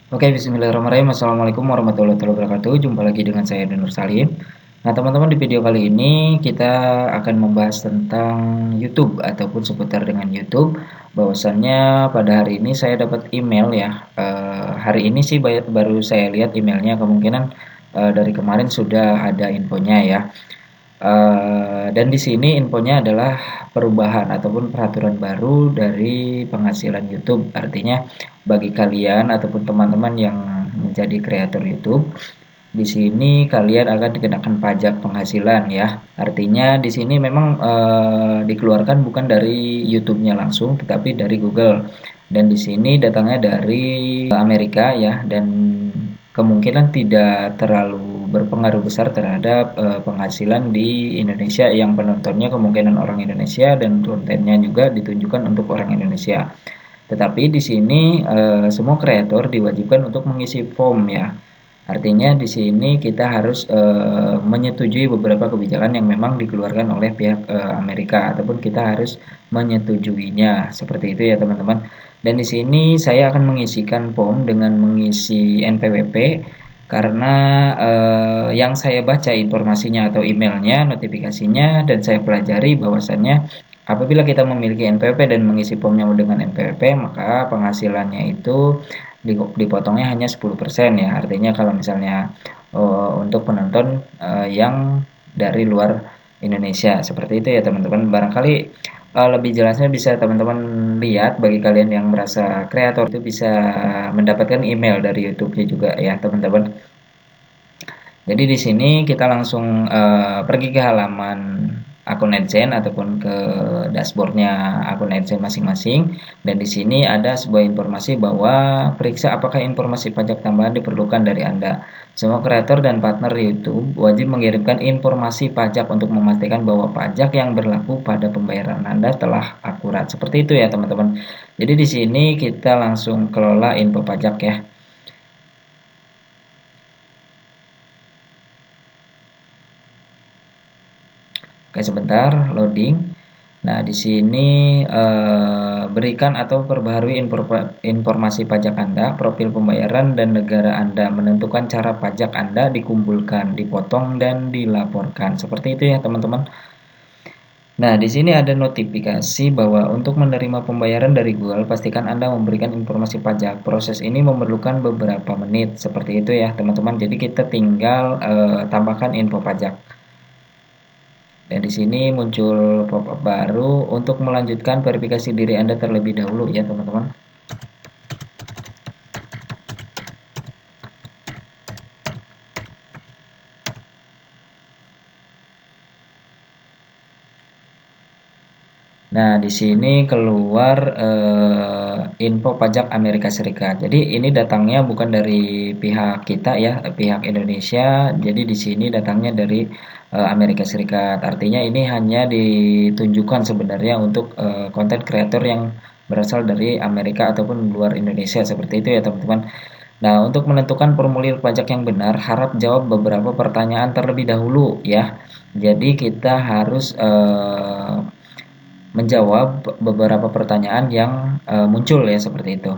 Oke, bismillahirrahmanirrahim. Assalamualaikum warahmatullahi wabarakatuh. Jumpa lagi dengan saya Nur Salim. Nah, teman-teman, di video kali ini kita akan membahas tentang YouTube ataupun seputar dengan YouTube. Bahwasannya pada hari ini saya dapat email ya. Hari ini sih baru saya lihat emailnya. Kemungkinan dari kemarin sudah ada infonya ya. Dan di sini infonya adalah perubahan ataupun peraturan baru dari penghasilan YouTube. Artinya bagi kalian ataupun teman-teman yang menjadi kreator YouTube, di sini kalian akan dikenakan pajak penghasilan ya. Artinya di sini memang dikeluarkan bukan dari YouTube-nya langsung, tetapi dari Google. Dan di sini datangnya dari Amerika ya, dan kemungkinan tidak terlalu berpengaruh besar terhadap penghasilan di Indonesia yang penontonnya kemungkinan orang Indonesia dan kontennya juga ditunjukkan untuk orang Indonesia. Tetapi di sini semua kreator diwajibkan untuk mengisi form ya. Artinya di sini kita harus menyetujui beberapa kebijakan yang memang dikeluarkan oleh pihak Amerika ataupun kita harus menyetujuinya. Seperti itu ya teman-teman. Dan di sini saya akan mengisikan form dengan mengisi NPWP karena yang saya baca informasinya atau emailnya, notifikasinya dan saya pelajari bahwasannya apabila kita memiliki NPWP dan mengisi formnya dengan NPWP, maka penghasilannya itu dipotongnya hanya 10% ya. Artinya kalau misalnya untuk penonton yang dari luar Indonesia. Seperti itu ya teman-teman. Barangkali lebih jelasnya bisa teman-teman lihat bagi kalian yang merasa kreator itu bisa mendapatkan email dari YouTube-nya juga ya teman-teman. Jadi di sini kita langsung pergi ke halaman akun AdSense ataupun ke dashboardnya akun AdSense masing-masing. Dan di sini ada sebuah informasi bahwa periksa apakah informasi pajak tambahan diperlukan dari Anda. Semua kreator dan partner YouTube wajib mengirimkan informasi pajak untuk memastikan bahwa pajak yang berlaku pada pembayaran Anda telah akurat. Seperti itu ya teman-teman. Jadi di sini kita langsung kelola info pajak ya. Oke, sebentar loading. Nah, di sini berikan atau perbaharui informasi pajak Anda, profil pembayaran dan negara Anda, menentukan cara pajak Anda dikumpulkan, dipotong dan dilaporkan. Seperti itu ya, teman-teman. Nah, di sini ada notifikasi bahwa untuk menerima pembayaran dari Google, pastikan Anda memberikan informasi pajak. Proses ini memerlukan beberapa menit. Seperti itu ya, teman-teman. Jadi kita tinggal tambahkan info pajak. Dan di sini muncul pop-up baru untuk melanjutkan verifikasi diri Anda terlebih dahulu ya teman-teman. Nah, di sini keluar info pajak Amerika Serikat. Jadi ini datangnya bukan dari pihak kita ya, pihak Indonesia. Jadi di sini datangnya dari Amerika Serikat. Artinya ini hanya ditunjukkan sebenarnya untuk konten kreator yang berasal dari Amerika ataupun luar Indonesia seperti itu ya teman-teman. Nah, untuk menentukan formulir pajak yang benar, harap jawab beberapa pertanyaan terlebih dahulu ya. Jadi kita harus menjawab beberapa pertanyaan yang muncul ya seperti itu.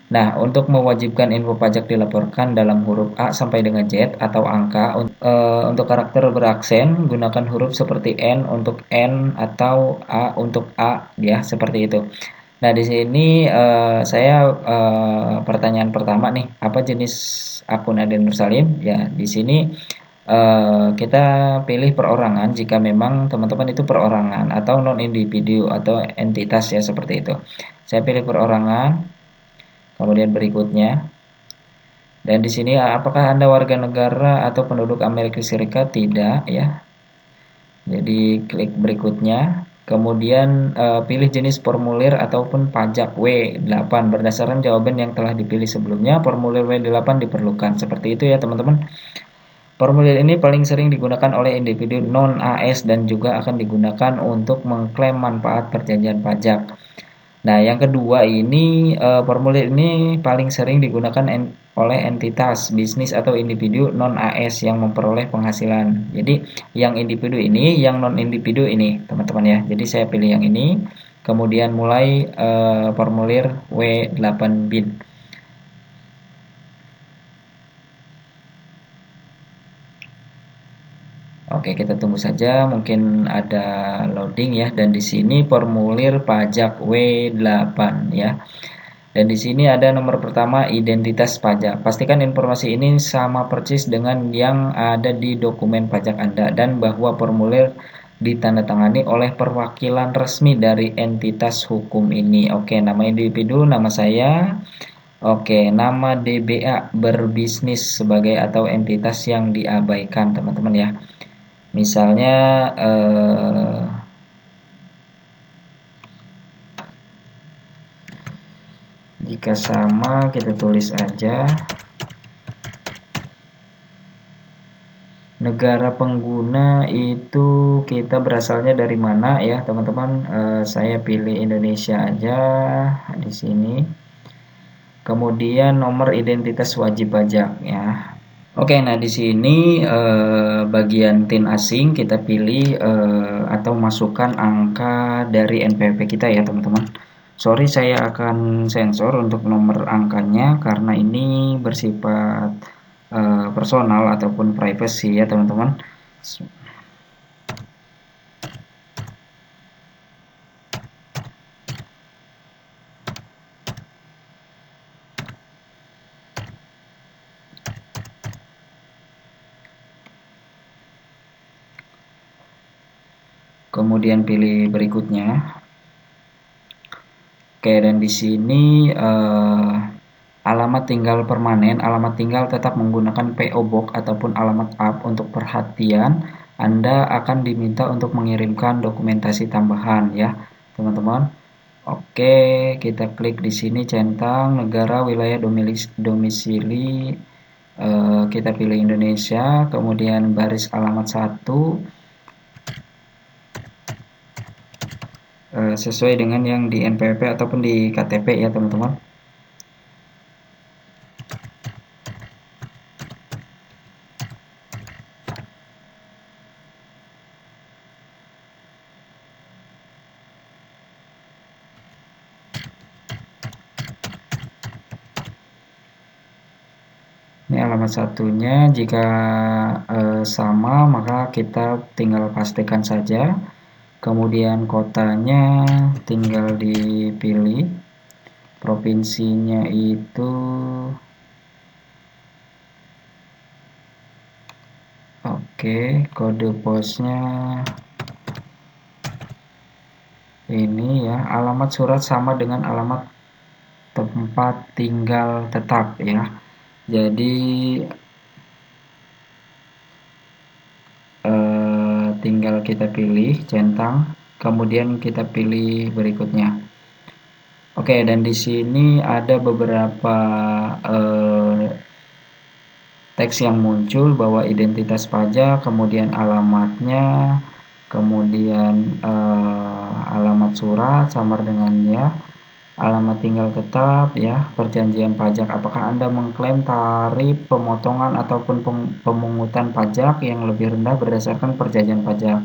Nah, untuk mewajibkan info pajak dilaporkan dalam huruf A sampai dengan Z atau angka. Untuk karakter beraksen, gunakan huruf seperti N untuk N atau A untuk A ya, seperti itu. Nah, di sini saya pertanyaan pertama nih, apa jenis akun Aden Nursalim? Ya, di sini kita pilih perorangan jika memang teman-teman itu perorangan atau non individu atau entitas ya seperti itu. Saya pilih perorangan, kemudian berikutnya. Dan di sini apakah Anda warga negara atau penduduk Amerika Serikat? Tidak ya. Jadi klik berikutnya. Kemudian pilih jenis formulir ataupun pajak W8 berdasarkan jawaban yang telah dipilih sebelumnya. Formulir W8 diperlukan. Seperti itu ya teman-teman. Formulir ini paling sering digunakan oleh individu non-AS dan juga akan digunakan untuk mengklaim manfaat perjanjian pajak. Nah, yang kedua ini formulir ini paling sering digunakan oleh entitas bisnis atau individu non-AS yang memperoleh penghasilan. Jadi, yang individu ini, yang non-individu ini, teman-teman ya. Jadi, saya pilih yang ini. Kemudian mulai formulir W8 bin. Oke, kita tunggu saja, mungkin ada loading ya. Dan di sini formulir pajak W8 ya. Dan di sini ada nomor pertama identitas pajak. Pastikan informasi ini sama persis dengan yang ada di dokumen pajak Anda dan bahwa formulir ditandatangani oleh perwakilan resmi dari entitas hukum ini. Oke, nama individu, nama saya. Oke, nama DBA berbisnis sebagai atau entitas yang diabaikan, teman-teman ya. Misalnya jika sama kita tulis aja negara pengguna itu kita berasalnya dari mana ya teman-teman. Saya pilih Indonesia aja di sini. Kemudian nomor identitas wajib pajak ya. Oke, nah di sini bagian TIN asing kita pilih atau masukkan angka dari NPWP kita ya teman-teman. Sorry, saya akan sensor untuk nomor angkanya karena ini bersifat personal ataupun privacy ya teman-teman. Kemudian pilih berikutnya. Oke, dan di sini alamat tinggal permanen, alamat tinggal tetap menggunakan PO Box ataupun alamat up. Untuk perhatian, Anda akan diminta untuk mengirimkan dokumentasi tambahan ya, teman-teman. Oke, kita klik di sini centang negara wilayah domisili, kita pilih Indonesia, kemudian baris alamat 1 sesuai dengan yang di NPWP ataupun di KTP ya teman-teman. Ini alamat satunya, jika sama maka kita tinggal pastikan saja. Kemudian kotanya tinggal dipilih, provinsinya itu oke, kode posnya ini ya, alamat surat sama dengan alamat tempat tinggal tetap ya. Jadi tinggal kita pilih centang, kemudian kita pilih berikutnya. Oke, dan di sini ada beberapa teks yang muncul bahwa identitas pajak, kemudian alamatnya, kemudian alamat surat samar dengan ya, alamat tinggal tetap ya, perjanjian pajak. Apakah Anda mengklaim tarif pemotongan ataupun pemungutan pajak yang lebih rendah berdasarkan perjanjian pajak?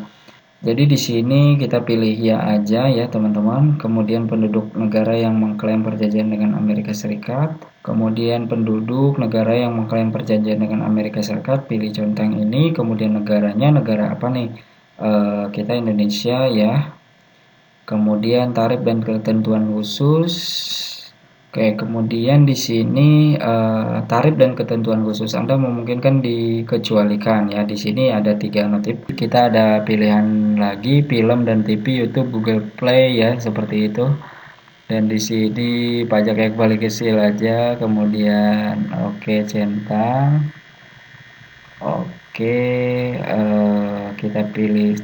Jadi di sini kita pilih ya aja ya teman-teman. Kemudian penduduk negara yang mengklaim perjanjian dengan Amerika Serikat. Kemudian penduduk negara yang mengklaim perjanjian dengan Amerika Serikat, pilih centang ini. Kemudian negaranya, negara apa nih? Kita Indonesia ya. Kemudian tarif dan ketentuan khusus. Oke, kemudian di sini tarif dan ketentuan khusus Anda memungkinkan dikecualikan ya. Di sini ada 3 notif. Kita ada pilihan lagi film dan TV, YouTube, Google Play ya, seperti itu. Dan di sini pajak yang paling kecil aja. Kemudian oke, centang. Oke, kita pilih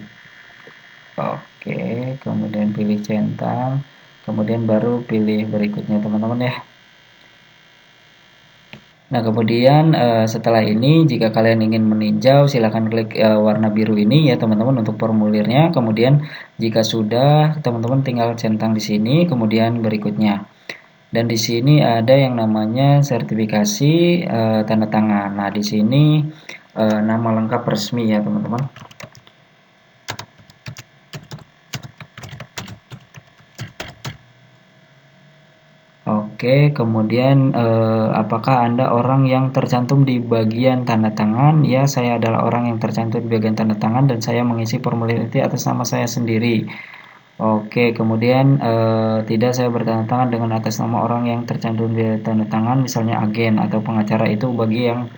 oke, kemudian pilih centang, kemudian baru pilih berikutnya teman-teman ya. Nah, kemudian setelah ini jika kalian ingin meninjau silahkan klik warna biru ini ya teman-teman untuk formulirnya. Kemudian jika sudah, teman-teman tinggal centang di sini, kemudian berikutnya. Dan di sini ada yang namanya sertifikasi tanda tangan. Nah, di sini nama lengkap resmi ya teman-teman. Oke, kemudian apakah Anda orang yang tercantum di bagian tanda tangan? Ya, saya adalah orang yang tercantum di bagian tanda tangan dan saya mengisi formulir itu atas nama saya sendiri. Oke, kemudian tidak saya bertanda tangan dengan atas nama orang yang tercantum di tanda tangan, misalnya agen atau pengacara, itu bagi yang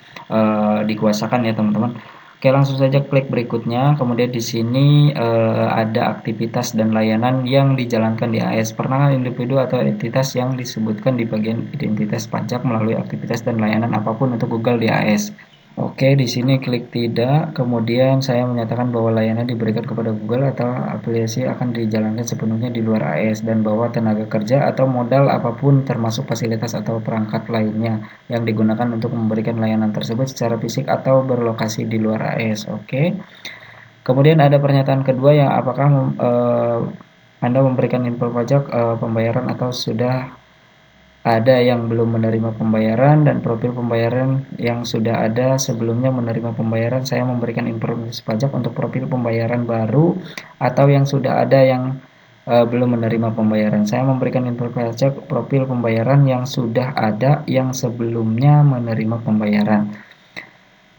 dikuasakan ya teman-teman. Oke, langsung saja klik berikutnya. Kemudian di sini ada aktivitas dan layanan yang dijalankan di AS. Pernah individu atau entitas yang disebutkan di bagian identitas pajak melalui aktivitas dan layanan apapun untuk Google di AS. Oke, di sini klik tidak, kemudian saya menyatakan bahwa layanan diberikan kepada Google atau aplikasi akan dijalankan sepenuhnya di luar AS, dan bahwa tenaga kerja atau modal apapun termasuk fasilitas atau perangkat lainnya yang digunakan untuk memberikan layanan tersebut secara fisik atau berlokasi di luar AS. Oke. Kemudian ada pernyataan kedua yang apakah Anda memberikan info pajak pembayaran atau sudah ada yang belum menerima pembayaran, dan profil pembayaran yang sudah ada sebelumnya menerima pembayaran. Saya memberikan informasi pajak untuk profil pembayaran baru atau yang sudah ada yang belum menerima pembayaran. Saya memberikan informasi pajak profil pembayaran yang sudah ada yang sebelumnya menerima pembayaran.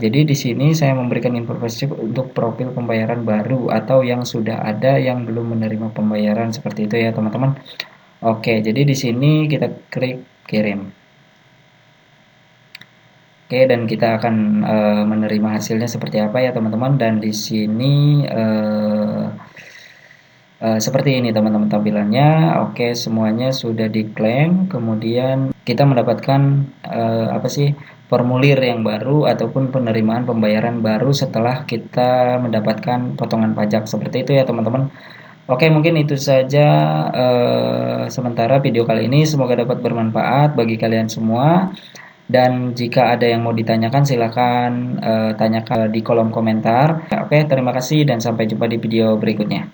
Jadi di sini saya memberikan informasi untuk profil pembayaran baru atau yang sudah ada yang belum menerima pembayaran, seperti itu ya teman-teman. Oke, jadi di sini kita klik kirim. Oke, dan kita akan menerima hasilnya seperti apa ya teman-teman. Dan di sini seperti ini teman-teman tampilannya. Oke, semuanya sudah diklaim. Kemudian kita mendapatkan formulir yang baru ataupun penerimaan pembayaran baru setelah kita mendapatkan potongan pajak, seperti itu ya teman-teman. Oke, mungkin itu saja sementara video kali ini. Semoga dapat bermanfaat bagi kalian semua. Dan jika ada yang mau ditanyakan, silakan tanyakan di kolom komentar. Oke, terima kasih dan sampai jumpa di video berikutnya.